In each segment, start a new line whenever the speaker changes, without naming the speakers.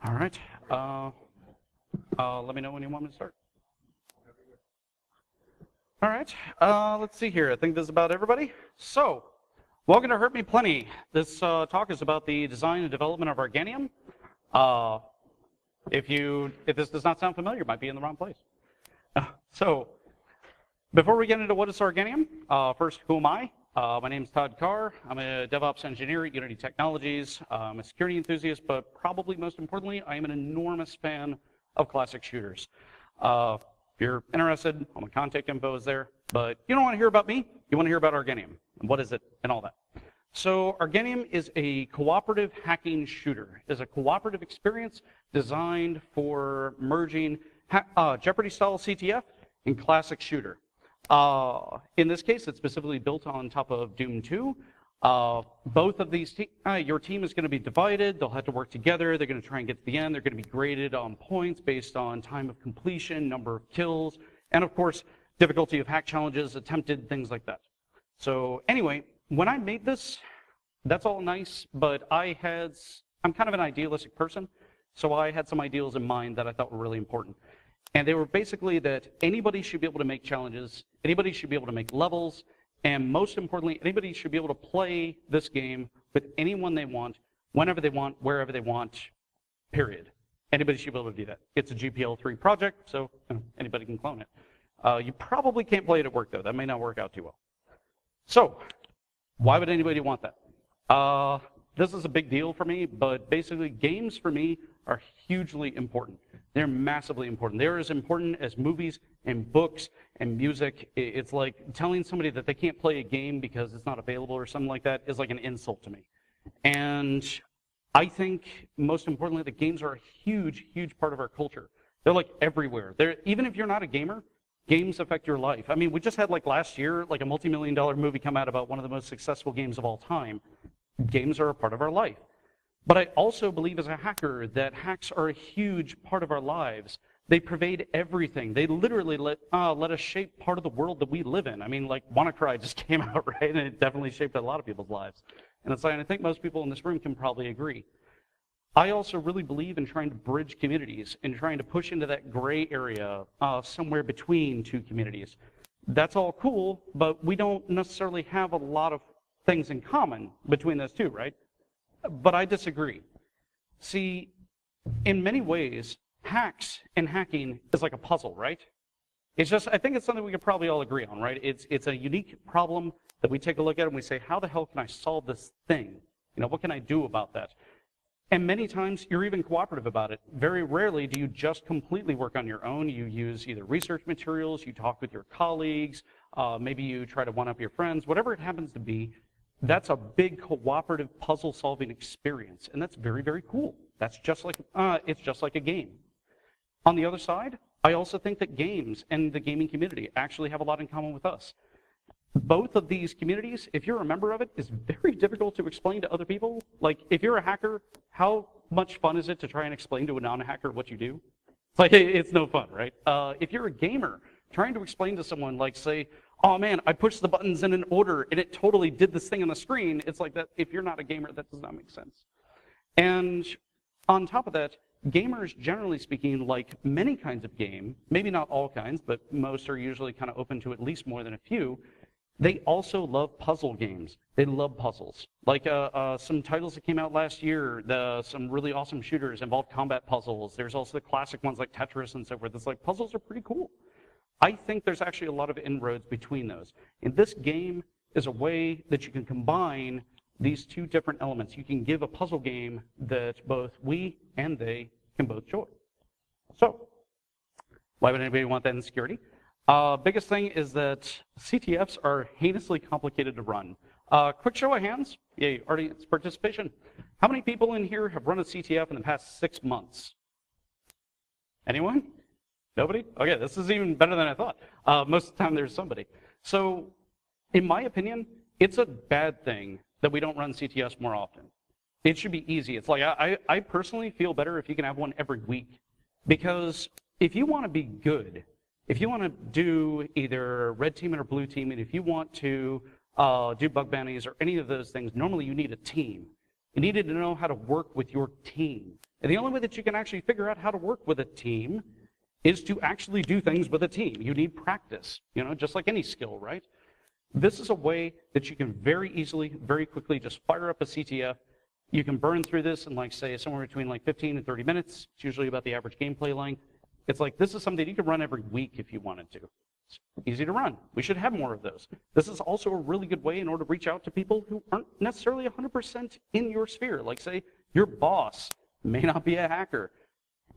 All right. Let me know when you want me to start. All right. Let's see here. I think this is about everybody. So, welcome to Hurt Me Plenty. This talk is about the design and development of Arganium. If this does not sound familiar, you might be in the wrong place. So, before we get into what is Arganium, first, who am I? My name is Todd Carr. I'm a DevOps engineer at Unity Technologies. I'm a security enthusiast, but probably most importantly, I am an enormous fan of classic shooters. If you're interested, all my contact info is there. But you don't want to hear about me. You want to hear about Arganium and what is it and all that. So Arganium is a cooperative hacking shooter. It is a cooperative experience designed for merging Jeopardy-style CTF and classic shooter. In this case, it's specifically built on top of Doom 2. Both of these, your team is going to be divided. They'll have to work together. They're going to try and get to the end. They're going to be graded on points based on time of completion, number of kills, and of course, difficulty of hack challenges, attempted, things like that. So anyway, when I made this, that's all nice, but I'm kind of an idealistic person, so I had some ideals in mind that I thought were really important. And they were basically that anybody should be able to make challenges, anybody should be able to make levels, and most importantly, anybody should be able to play this game with anyone they want, whenever they want, wherever they want, period. Anybody should be able to do that. It's a GPL3 project, so anybody can clone it. You probably can't play it at work, though. That may not work out too well. So, why would anybody want that? This is a big deal for me, but basically games for me are hugely important. They're massively important. They're as important as movies and books and music. It's like telling somebody that they can't play a game because it's not available or something like that is like an insult to me. And I think, most importantly, that games are a huge, huge part of our culture. They're like everywhere. Even if you're not a gamer, games affect your life. I mean, we just had like last year, like a multi-million-dollar movie come out about one of the most successful games of all time. Games are a part of our life. But I also believe as a hacker that hacks are a huge part of our lives. They pervade everything. They literally let us shape part of the world that we live in. I mean, like WannaCry just came out, right? And it definitely shaped a lot of people's lives. And it's like, I think most people in this room can probably agree. I also really believe in trying to bridge communities and trying to push into that gray area somewhere between two communities. That's all cool, but we don't necessarily have a lot of things in common between those two, right? But I disagree. See, in many ways, hacks and hacking is like a puzzle, right? It's just, I think it's something we could probably all agree on, right? It's a unique problem that we take a look at and we say, how the hell can I solve this thing? You know, what can I do about that? And many times, you're even cooperative about it. Very rarely do you just completely work on your own. You use either research materials, you talk with your colleagues, maybe you try to one-up your friends, whatever it happens to be. That's a big cooperative puzzle-solving experience, and that's very, very cool. That's just like, it's just like a game. On the other side, I also think that games and the gaming community actually have a lot in common with us. Both of these communities, if you're a member of it, is very difficult to explain to other people. Like, if you're a hacker, how much fun is it to try and explain to a non-hacker what you do? It's like, it's no fun, right? If you're a gamer, trying to explain to someone, like, say, oh man, I pushed the buttons in an order and it totally did this thing on the screen. It's like that, if you're not a gamer, that does not make sense. And on top of that, gamers, generally speaking, like many kinds of game, maybe not all kinds, but most are usually kind of open to at least more than a few, they also love puzzle games. They love puzzles. Like some titles that came out last year, some really awesome shooters involve combat puzzles. There's also the classic ones like Tetris and so forth. It's like, puzzles are pretty cool. I think there's actually a lot of inroads between those. And this game is a way that you can combine these two different elements. You can give a puzzle game that both we and they can both enjoy. So, why would anybody want that in security? Biggest thing is that CTFs are heinously complicated to run. Quick show of hands, yay, audience participation. How many people in here have run a CTF in the past 6 months? Anyone? Nobody? Okay, this is even better than I thought. Most of the time there's somebody. So, in my opinion, it's a bad thing that we don't run CTFs more often. It should be easy. It's like, I personally feel better if you can have one every week. Because if you want to be good, if you want to do either red teaming or blue teaming, if you want to do bug bounties or any of those things, normally you need a team. You needed to know how to work with your team. And the only way that you can actually figure out how to work with a team is to actually do things with a team. You need practice, just like any skill, right? This is a way that you can very easily, very quickly just fire up a CTF. You can burn through this in, like, say, somewhere between like 15 and 30 minutes. It's usually about the average gameplay length. It's like, this is something you could run every week if you wanted to. It's easy to run. We should have more of those. This is also a really good way in order to reach out to people who aren't necessarily 100% in your sphere. Like, say, your boss may not be a hacker,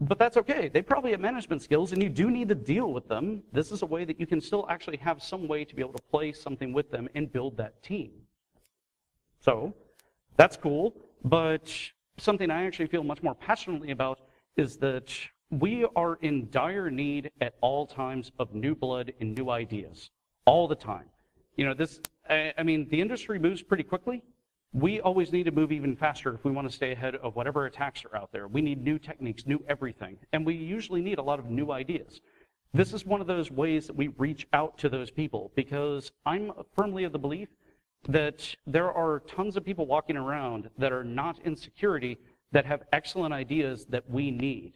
but that's okay. They probably have management skills, and you do need to deal with them. This is a way that you can still actually have some way to be able to play something with them and build that team. So that's cool, but something I actually feel much more passionately about is that we are in dire need at all times of new blood and new ideas, all the time. I mean, the industry moves pretty quickly. We always need to move even faster if we want to stay ahead of whatever attacks are out there. We need new techniques, new everything, and we usually need a lot of new ideas. This is one of those ways that we reach out to those people, because I'm firmly of the belief that there are tons of people walking around that are not in security that have excellent ideas that we need.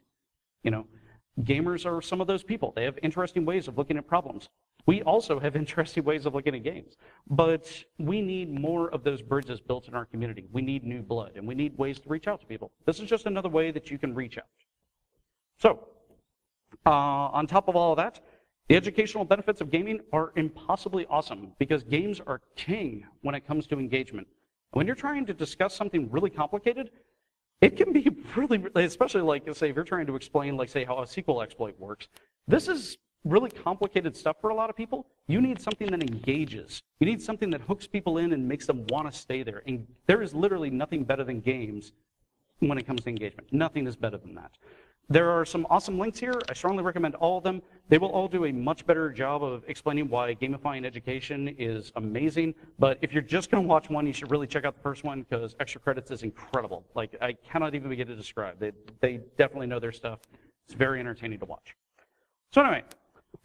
Gamers are some of those people. They have interesting ways of looking at problems. We also have interesting ways of looking at games, but we need more of those bridges built in our community. We need new blood, and we need ways to reach out to people. This is just another way that you can reach out. So, on top of all of that, the educational benefits of gaming are impossibly awesome, because games are king when it comes to engagement. When you're trying to discuss something really complicated, it can be really, especially like, say, if you're trying to explain, like, say, how a SQL exploit works. This is really complicated stuff for a lot of people. You need something that engages. You need something that hooks people in and makes them want to stay there. And there is literally nothing better than games when it comes to engagement. Nothing is better than that. There are some awesome links here. I strongly recommend all of them. They will all do a much better job of explaining why gamifying education is amazing. But if you're just going to watch one, you should really check out the first one, because Extra Credits is incredible. Like, I cannot even begin to describe. They definitely know their stuff. It's very entertaining to watch. So anyway,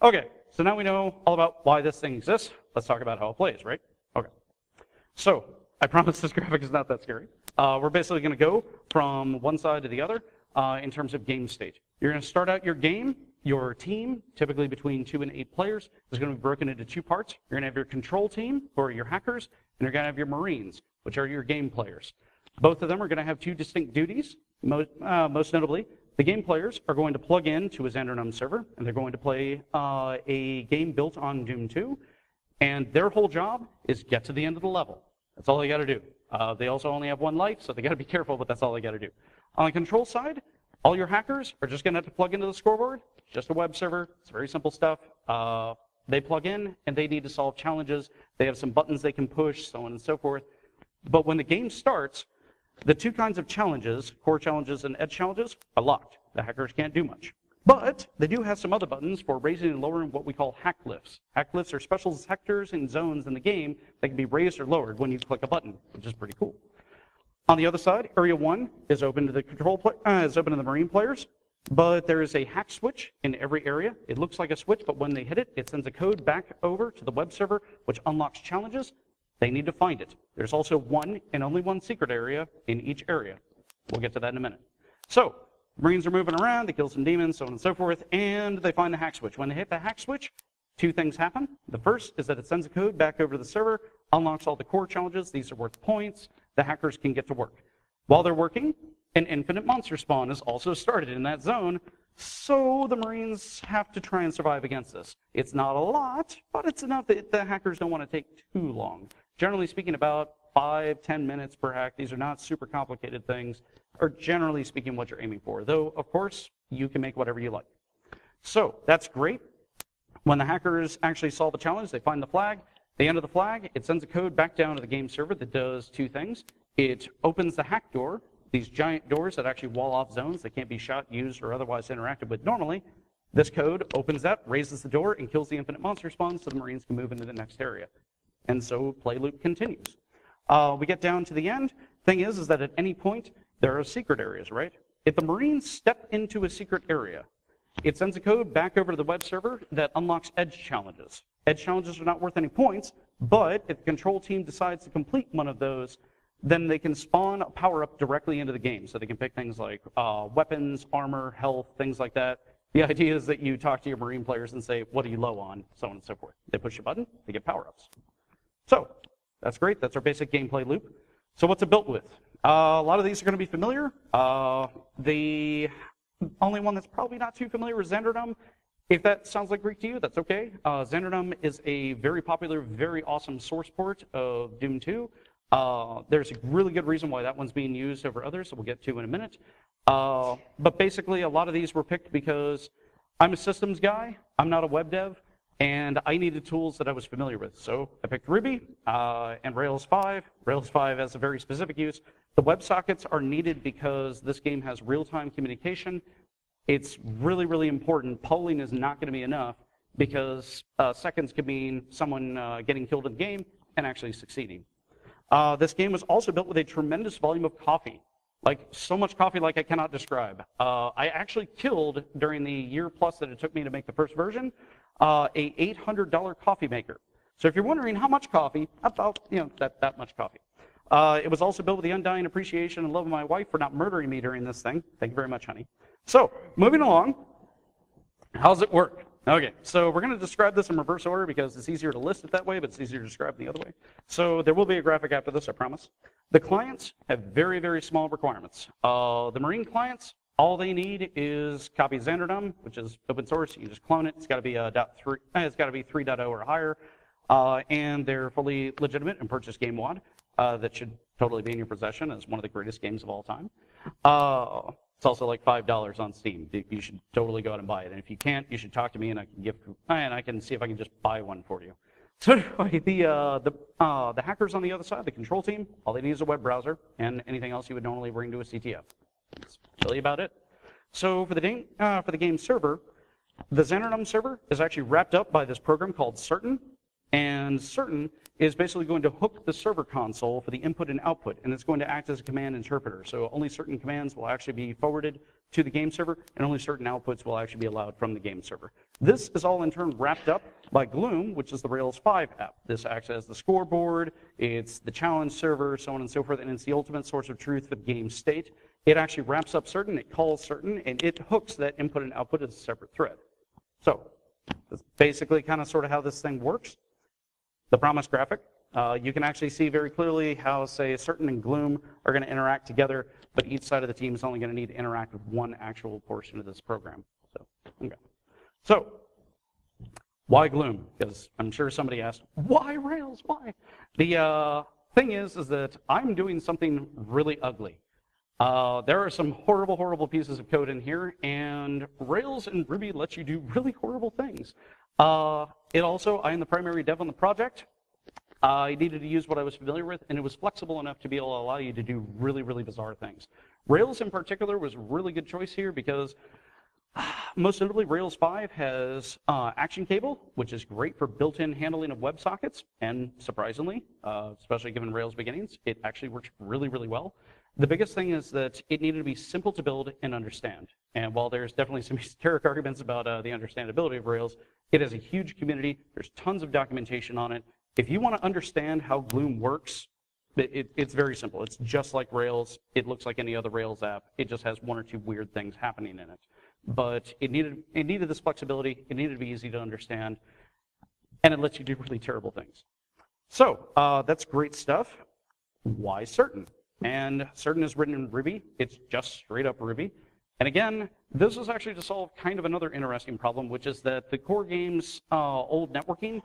okay, so now we know all about why this thing exists. Let's talk about how it plays, right? Okay. So I promise this graphic is not that scary. We're basically going to go from one side to the other. In terms of game state. You're going to start out your game. Your team, typically between 2 and 8 players, is going to be broken into 2 parts. You're going to have your control team, who are your hackers, and you're going to have your Marines, which are your game players. Both of them are going to have 2 distinct duties. Most notably, the game players are going to plug in to a Xandernum server, and they're going to play a game built on Doom 2, and their whole job is get to the end of the level. That's all they got to do. They also only have 1 life, so they got to be careful, but that's all they got to do. On the control side, all your hackers are just going to have to plug into the scoreboard. It's just a web server. It's very simple stuff. They plug in, and they need to solve challenges. They have some buttons they can push, so on and so forth. But when the game starts, the 2 kinds of challenges, core challenges and edge challenges, are locked. The hackers can't do much. But they do have some other buttons for raising and lowering what we call hack lifts. Hack lifts are special sectors and zones in the game that can be raised or lowered when you click a button, which is pretty cool. On the other side, Area 1 is open to the is open to the Marine players, but there is a hack switch in every area. It looks like a switch, but when they hit it, it sends a code back over to the web server, which unlocks challenges. They need to find it. There's also 1 and only 1 secret area in each area. We'll get to that in a minute. So, Marines are moving around, they kill some demons, so on and so forth, and they find the hack switch. When they hit the hack switch, 2 things happen. The first is that it sends a code back over to the server, unlocks all the core challenges. These are worth points. The hackers can get to work. While they're working, an infinite monster spawn is also started in that zone, so the Marines have to try and survive against this. It's not a lot, but it's enough that the hackers don't want to take too long. Generally speaking, about 5-10 minutes per hack. These are not super complicated things, or generally speaking what you're aiming for, though, of course, you can make whatever you like. So that's great. When the hackers actually solve a challenge, they find the flag. They enter the flag. It sends a code back down to the game server that does 2 things. It opens the hack door, these giant doors that actually wall off zones that can't be shot, used, or otherwise interacted with normally. This code opens that, raises the door, and kills the infinite monster spawn so the Marines can move into the next area. And so play loop continues. We get down to the end. Thing is that at any point, there are secret areas, right? If the Marines step into a secret area, it sends a code back over to the web server that unlocks edge challenges. Edge challenges are not worth any points, but if the control team decides to complete one of those, then they can spawn a power-up directly into the game. So they can pick things like weapons, armor, health, things like that. The idea is that you talk to your Marine players and say, what are you low on, so on and so forth. They push a button, they get power-ups. So that's great. That's our basic gameplay loop. So what's it built with? A lot of these are going to be familiar. The only one that's probably not too familiar is Xanderdom. If that sounds like Greek to you, that's okay. Xanderdom is a very popular, very awesome source port of Doom 2. There's a really good reason why that one's being used over others, so we'll get to in a minute. But basically, a lot of these were picked because I'm a systems guy, I'm not a web dev, and I needed tools that I was familiar with. So I picked Ruby and Rails 5. Rails 5 has a very specific use. The WebSockets are needed because this game has real-time communication. It's really, really important. Polling is not going to be enough because seconds could mean someone getting killed in the game and actually succeeding. This game was also built with a tremendous volume of coffee. Like, so much coffee like I cannot describe. I actually killed, during the year plus that it took me to make the first version, a $800 coffee maker. So if you're wondering how much coffee, about, that much coffee. It was also built with the undying appreciation and love of my wife for not murdering me during this thing. Thank you very much, honey. So, moving along, how's it work? Okay, so we're going to describe this in reverse order because it's easier to list it that way, but it's easier to describe the other way. So there will be a graphic after this, I promise. The clients have very, very small requirements. The Marine clients, all they need is copy Xanderdom, which is open source. You can just clone it. It's got to be it's got to be 3.0 or higher, and they're fully legitimate and purchase GameWad. That should totally be in your possession as one of the greatest games of all time. It's also like $5 on Steam. You should totally go out and buy it. And if you can't, you should talk to me, and I can see if I can just buy one for you. So anyway, the hackers on the other side, the control team, all they need is a web browser and anything else you would normally bring to a CTF. That's really about it. So for the game server, the Xanderdom server is actually wrapped up by this program called Certain. And Certain is basically going to hook the server console for the input and output, and it's going to act as a command interpreter. So only certain commands will actually be forwarded to the game server, and only certain outputs will actually be allowed from the game server. This is all in turn wrapped up by Gloom, which is the Rails 5 app. This acts as the scoreboard, it's the challenge server, so on and so forth, and it's the ultimate source of truth for the game state. It actually wraps up Certain, it calls Certain, and it hooks that input and output as a separate thread. So that's basically kind of sort of how this thing works. The promise graphic, you can actually see very clearly how, say, Certain and Gloom are going to interact together, but each side of the team is only going to need to interact with one actual portion of this program. So, okay. So, why Gloom? Because I'm sure somebody asked, why Rails? Why? The thing is that I'm doing something really ugly. There are some horrible, horrible pieces of code in here, and Rails and Ruby let you do really horrible things. I am the primary dev on the project. I needed to use what I was familiar with, and it was flexible enough to be able to allow you to do really, really bizarre things. Rails in particular was a really good choice here because most notably Rails 5 has Action Cable, which is great for built-in handling of WebSockets, and surprisingly, especially given Rails beginnings, it actually works really, really well. The biggest thing is that it needed to be simple to build and understand. And while there's definitely some esoteric arguments about the understandability of Rails, it has a huge community. There's tons of documentation on it. If you want to understand how Gloom works, it's very simple. It's just like Rails. It looks like any other Rails app. It just has one or two weird things happening in it. But it needed this flexibility. It needed to be easy to understand. And it lets you do really terrible things. So that's great stuff. Why Certain? And Certain is written in Ruby. It's just straight up Ruby. And again, this is actually to solve kind of another interesting problem, which is that the core game's old networking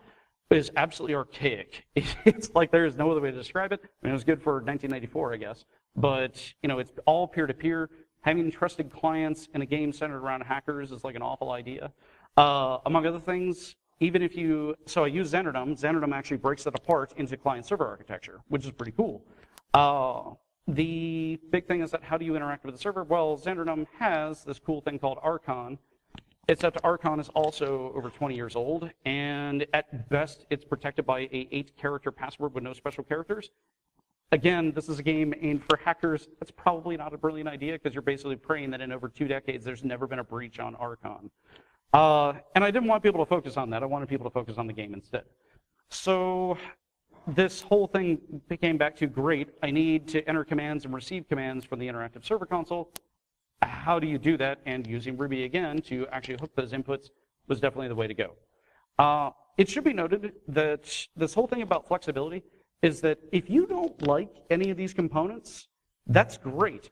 is absolutely archaic. It's like there's no other way to describe it. I mean, it was good for 1994, I guess. But, it's all peer-to-peer. Having trusted clients in a game centered around hackers is like an awful idea. Among other things, even if so I use Xanderdom. Xanderdom actually breaks it apart into client-server architecture, which is pretty cool. The big thing is that how do you interact with the server? Well, Xanderdom has this cool thing called Archon, except Archon is also over 20 years old, and at best, it's protected by a 8-character password with no special characters. Again, this is a game aimed for hackers. That's probably not a brilliant idea because you're basically praying that in over 2 decades, there's never been a breach on Archon. And I didn't want people to focus on that. I wanted people to focus on the game instead. So this whole thing came back to, great, I need to enter commands and receive commands from the interactive server console. How do you do that? And using Ruby again to actually hook those inputs was definitely the way to go. It should be noted that this whole thing about flexibility is that if you don't like any of these components, that's great.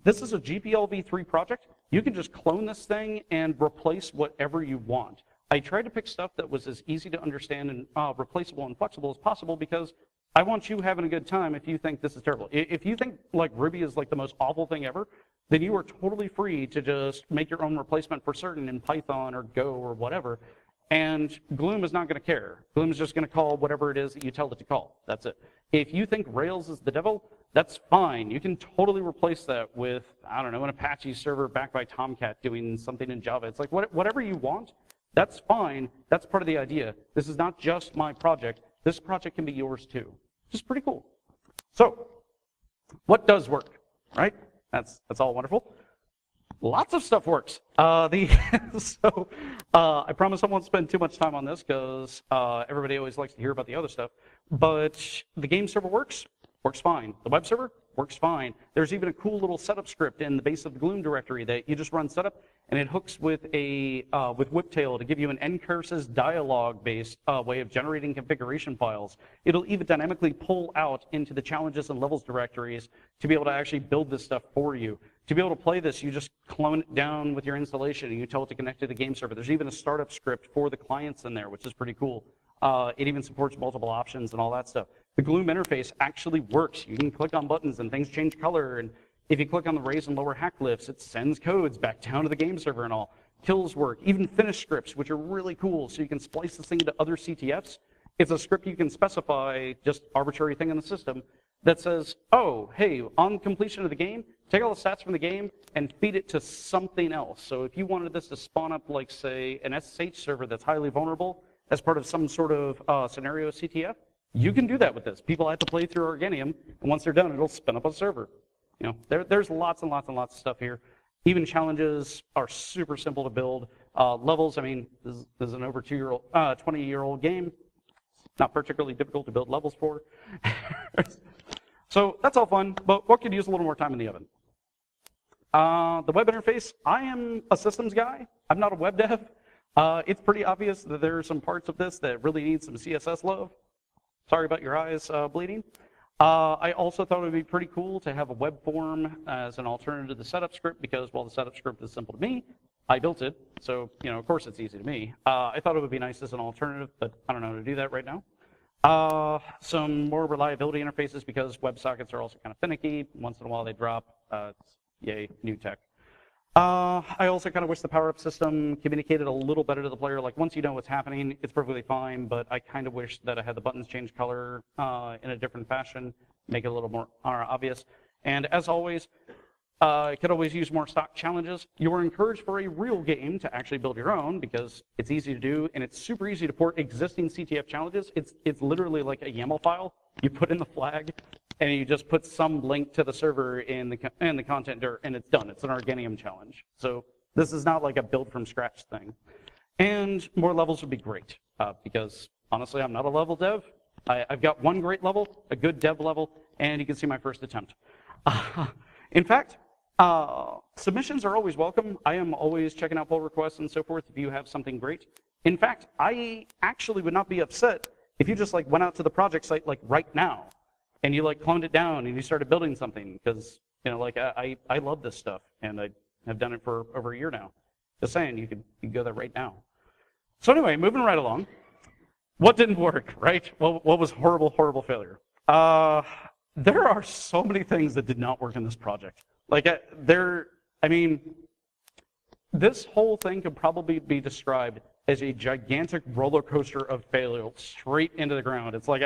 This is a GPL v3 project. You can just clone this thing and replace whatever you want. I tried to pick stuff that was as easy to understand and replaceable and flexible as possible because I want you having a good time if you think this is terrible. If you think like Ruby is like the most awful thing ever, then you are totally free to just make your own replacement for certain in Python or Go or whatever. And Gloom is not going to care. Gloom is just going to call whatever it is that you tell it to call. That's it. If you think Rails is the devil, that's fine. You can totally replace that with, I don't know, an Apache server backed by Tomcat doing something in Java. It's like whatever you want, that's fine. That's part of the idea. This is not just my project. This project can be yours too. Which is pretty cool. So, what does work, right? That's all wonderful. Lots of stuff works. I promise I won't spend too much time on this because everybody always likes to hear about the other stuff. But the game server works fine. The web server works fine. There's even a cool little setup script in the base of the Gloom directory that you just run setup, and it hooks with with Whiptail to give you an ncurses dialogue-based way of generating configuration files. It'll even dynamically pull out into the challenges and levels directories to be able to actually build this stuff for you. To be able to play this, you just clone it down with your installation and you tell it to connect to the game server. There's even a startup script for the clients in there, which is pretty cool. It even supports multiple options and all that stuff. The Gloom interface actually works. You can click on buttons and things change color, and if you click on the raise and lower hack lifts, it sends codes back down to the game server and all. Kills work, even finish scripts, which are really cool, so you can splice this thing into other CTFs. It's a script you can specify, just arbitrary thing in the system, that says, oh, hey, on completion of the game, take all the stats from the game and feed it to something else. So if you wanted this to spawn up, like, say, an SSH server that's highly vulnerable as part of some sort of scenario CTF, you can do that with this. People have to play through Arganium, and once they're done, it'll spin up a server. You know, there's lots and lots and lots of stuff here. Even challenges are super simple to build. Levels, I mean, this is an over 20-year-old game. Not particularly difficult to build levels for. So that's all fun, but what could use a little more time in the oven? The web interface, I am a systems guy. I'm not a web dev. It's pretty obvious that there are some parts of this that really need some CSS love. Sorry about your eyes bleeding. I also thought it would be pretty cool to have a web form as an alternative to the setup script because, well, the setup script is simple to me. I built it, so, you know, of course it's easy to me. I thought it would be nice as an alternative, but I don't know how to do that right now. Some more reliability interfaces because WebSockets are also kind of finicky. Once in a while they drop. Yay, new tech. I also kind of wish the power-up system communicated a little better to the player. Like, once you know what's happening, it's perfectly fine, but I kind of wish that I had the buttons change color in a different fashion, make it a little more obvious. And as always, I could always use more stock challenges. You are encouraged for a real game to actually build your own because it's easy to do, and it's super easy to port existing CTF challenges. It's literally like a YAML file. You put in the flag, and you just put some link to the server in the content dir, and it's done. It's an Arganium challenge. So this is not like a build from scratch thing. And more levels would be great because honestly, I'm not a level dev. I've got one great level, a good dev level, and you can see my first attempt. In fact, submissions are always welcome. I am always checking out pull requests and so forth if you have something great. In fact, I actually would not be upset if you just like went out to the project site like right now and you like cloned it down and you started building something because, you know, like I love this stuff and I have done it for over a year now. Just saying, you could go there right now. So anyway, moving right along. What didn't work, right? Well, what was horrible, horrible failure? There are so many things that did not work in this project. Like, I mean, this whole thing could probably be described as a gigantic roller coaster of failure straight into the ground. It's like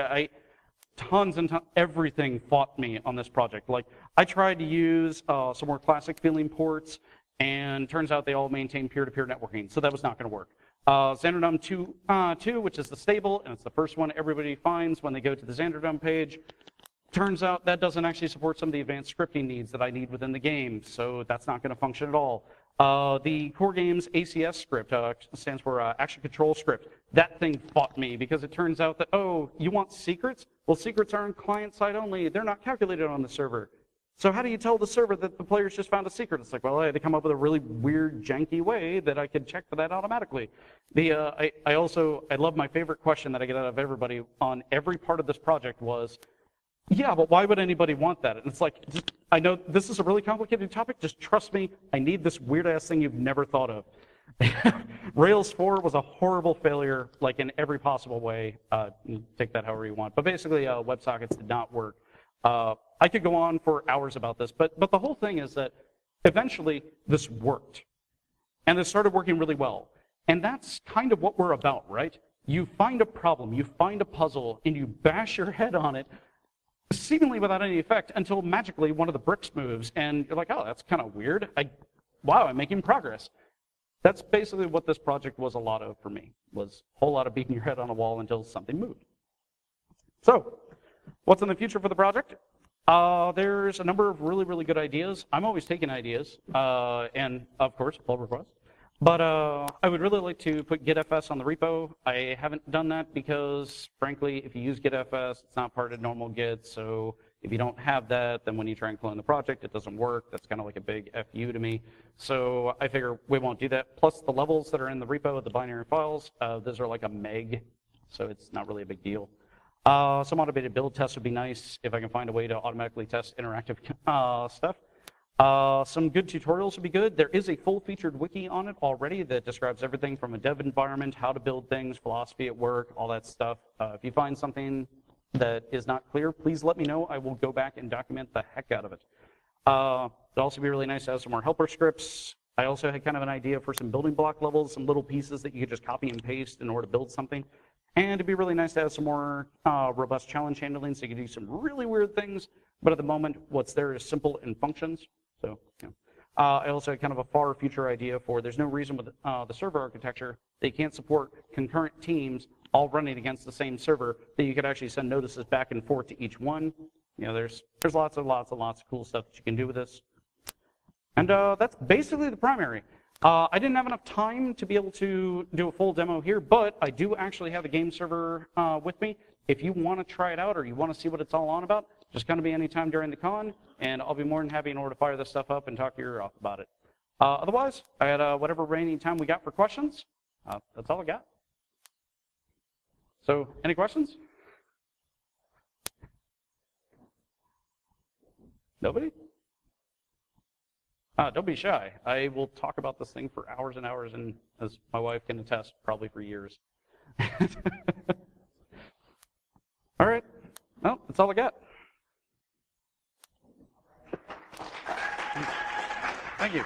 tons and tons, everything fought me on this project. Like, I tried to use some more classic feeling ports, and turns out they all maintain peer-to-peer networking, so that was not going to work. Xanderdome 2, which is the stable, and it's the first one everybody finds when they go to the Xanderdome page. Turns out that doesn't actually support some of the advanced scripting needs that I need within the game, so that's not going to function at all. The core game's ACS script, stands for Action Control Script. That thing fought me because it turns out that, oh, you want secrets? Well, secrets are on client side only. They're not calculated on the server. So how do you tell the server that the players just found a secret? It's like, well, I had to come up with a really weird, janky way that I could check for that automatically. I love my favorite question that I get out of everybody on every part of this project was, yeah, but why would anybody want that? And it's like, I know this is a really complicated topic. Just trust me. I need this weird ass thing you've never thought of. Rails 4 was a horrible failure, like in every possible way. Take that however you want. But basically, WebSockets did not work. I could go on for hours about this, but the whole thing is that eventually this worked. And it started working really well. And that's kind of what we're about, right? You find a problem, you find a puzzle, and you bash your head on it, seemingly without any effect, until magically one of the bricks moves, and you're like, oh, that's kind of weird. Wow, I'm making progress. That's basically what this project was a lot of for me, was a whole lot of beating your head on a wall until something moved. So, what's in the future for the project? There's a number of really, really good ideas. I'm always taking ideas, and of course, pull requests. But I would really like to put GitFS on the repo. I haven't done that because, frankly, if you use GitFS, it's not part of normal Git. So if you don't have that, then when you try and clone the project, it doesn't work. That's kind of like a big FU to me. So I figure we won't do that. Plus, the levels that are in the repo, the binary files, those are like a meg, so it's not really a big deal. Some automated build tests would be nice if I can find a way to automatically test interactive stuff. Some good tutorials would be good. There is a full-featured wiki on it already that describes everything from a dev environment, how to build things, philosophy at work, all that stuff. If you find something that is not clear, please let me know. I will go back and document the heck out of it. It'd also be really nice to have some more helper scripts. I also had kind of an idea for some building block levels, some little pieces that you could just copy and paste in order to build something. And it'd be really nice to have some more robust challenge handling so you can do some really weird things. But at the moment, what's there is simple and functions. So, you know. I also had kind of a far future idea for there's no reason with the server architecture they can't support concurrent teams all running against the same server that you could actually send notices back and forth to each one. You know, there's lots and lots and lots of cool stuff that you can do with this. And that's basically the primary. I didn't have enough time to be able to do a full demo here, but I do actually have a game server with me. If you want to try it out or you want to see what it's all on about, just come to me anytime during the con, and I'll be more than happy in order to fire this stuff up and talk your ear off about it. Otherwise, I had whatever remaining time we got for questions. That's all I got. So, any questions? Nobody? Don't be shy. I will talk about this thing for hours and hours, and as my wife can attest, probably for years. All right. Well, that's all I got. Thank you.